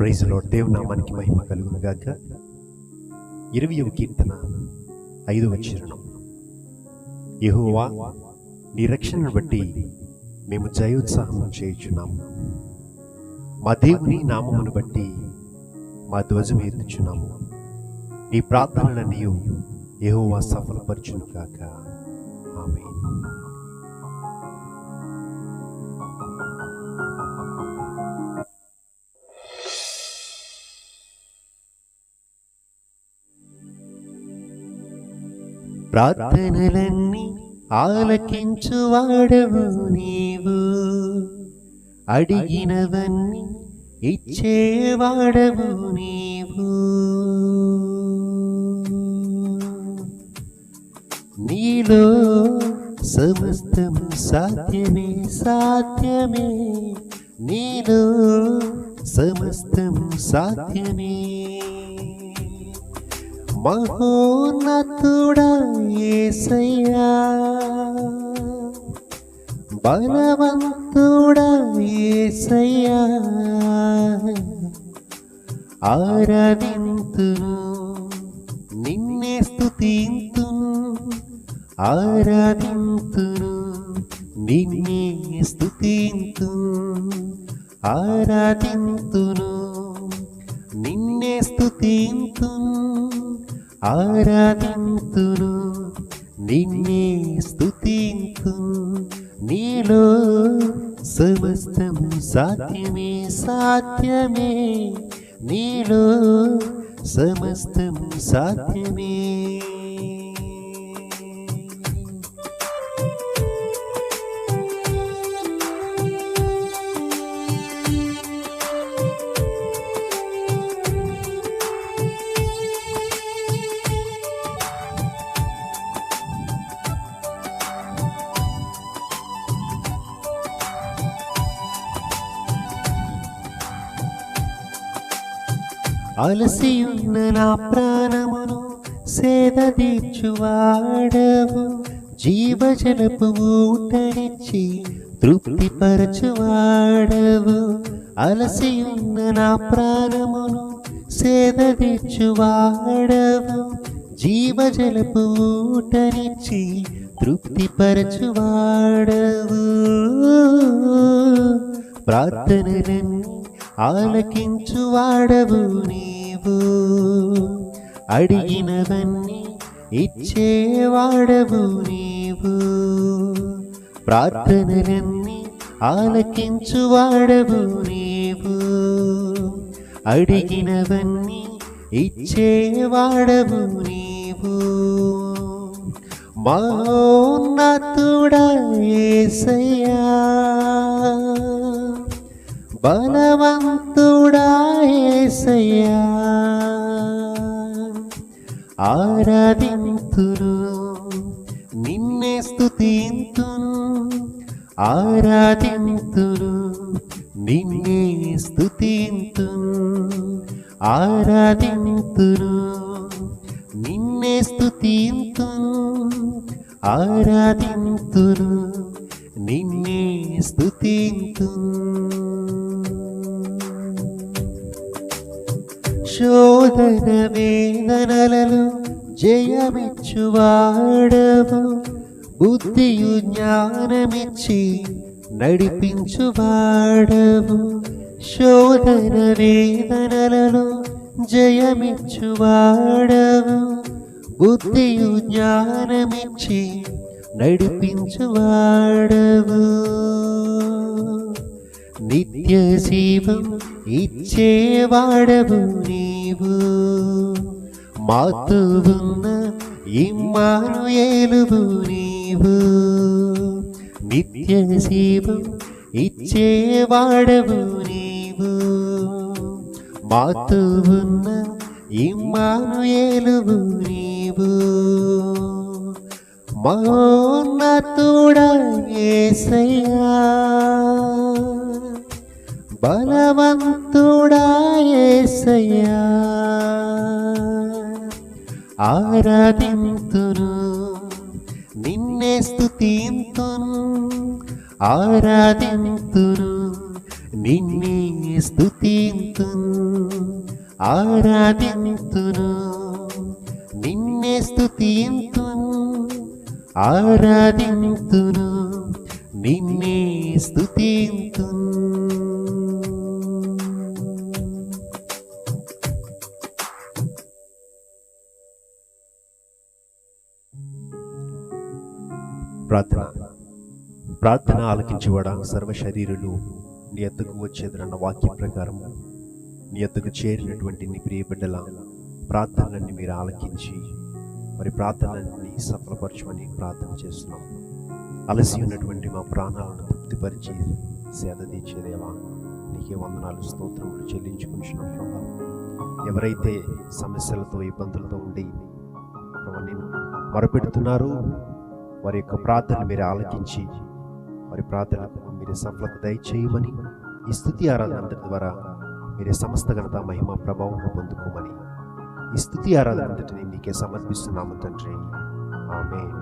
Praise lord. దేవుని నామానికి మహిమ కలుగును గాక. 20వ కీర్తన 5వ చరణం. యెహోవా, నీ రక్షణను బట్టి మేము జయోత్సాహం చేయుచున్నాము. మా దేవుని నామమును బట్టి మా ధ్వజం ఎత్తుచున్నాము. నీ ప్రార్థనలన్నీ యెహోవా సఫలపరచును గాక. ఆమేన్. ప్రార్థనలన్నీ ఆలకించువాడవు నీవు, అడిగినవన్నీ ఇచ్చేవాడవు నీవు. నీలో సమస్తము సాధ్యమే, సాధ్యమే. నీలో సమస్తము సాధ్యమే. మహోన్నతుడా యేసయ్యా, బలవంతుడా యేసయ్యా, ఆరాధింతును నిన్నే స్తుతింతును, ఆరాధింతును నిన్నే స్తుతింతును, ఆరాధింతును నిన్నే స్తుతింతును, ఆరాధింతును నిన్నే స్తుతింతును. నీలో సమస్తము సాధ్యమే, సాధ్యమే. నీలో సమస్తము సాధ్యమే. అలసియున్న నా ప్రాణమును సేద తీర్చువాడవు, జీవజలపు ఊటనిచ్చి తృప్తిపరచువాడవు. అలసియున్న నా ప్రాణమును సేద తీర్చువాడవు, జీవజలపు ఊటనిచ్చి తృప్తిపరచువాడవు. ప్రార్థనలన్నీ ఆలకించువాడవు నీవు, అడిగినవన్నీ ఇచ్చేవాడవు నీవు. ప్రార్థనలన్నీ ఆలకించువాడవు నీవు, అడిగినవన్నీ ఇచ్చేవాడవు నీవు. మహోన్నతుడా యేసయ్యా, బలవంతుడా యేసయ్యా, ఆరాధింతును నిన్నే స్తుతింతును, ఆరాధింతును నిన్నే స్తుతింతును, ఆరాధింతును నిన్నే స్తుతింతును, ఆరాధింతును నిన్నే స్తుతింతును. శోధన వేదనలలో జయమిచ్చువాడవు, బుద్ధియు జ్ఞానమిచ్చి నడిపించువాడవు. శోధన వేదనలలో జయమిచ్చువాడవు, బుద్ధియు జ్ఞానమిచ్చి నడిపించువాడవు. నిత్య జీవం ఇచ్చేవాడవు నీవు, మాతో ఉన్న ఇమ్మానుయేలువు నీవు. నిత్య జీవం ఇచ్చేవాడవు నీవు, మాతో ఉన్న ఇమ్మానుయేలువు నీవు. మహోన్నతుడా యేసయ్యా, బలవంతుడా యేసయ్యా, ఆరాధింతును నిన్నే స్తుతింతును, ఆరాధింతును నిన్నే స్తుతింతును ఆరాధింతును, నిన్నే స్తుతింతును ఆరాధింతును, నిన్నే స్తుతింతును. ప్రార్థన ఆలకించువాడా, సర్వశరీరులు నీ ఎద్దకు వచ్చేదన్న వాక్యం ప్రకారం నీ ఎద్దకు చేరినటువంటి నీ ప్రియ బిడ్డల ప్రార్థనలన్నీ మీరు ఆలకించి మరి ప్రార్థనలన్నీ సఫలపరచమని ప్రార్థన చేస్తున్నాం. అలసి ఉన్నటువంటి మా ప్రాణాలను తృప్తిపరిచి సేద తీర్చేదేవా, నీకే వందనాలు స్తోత్రములు చెల్లించుకుంటున్నాం ప్రభా. ఎవరైతే సమస్యలతో ఇబ్బందులతో ఉండి నేను మొరపెడుతున్నారో వారి యొక్క ప్రార్థన మీరు ఆలకించి వారి ప్రార్థనకు మీరు సఫలత దయచేయమని, ఈ స్తుతి ఆరాధన ద్వారా మీరే సమస్త ఘనత మహిమ ప్రభావం పొందుకోమని ఈ స్తుతి ఆరాధన అంతటిని మీకే సమర్పిస్తున్నాము తండ్రి. ఆమేన్.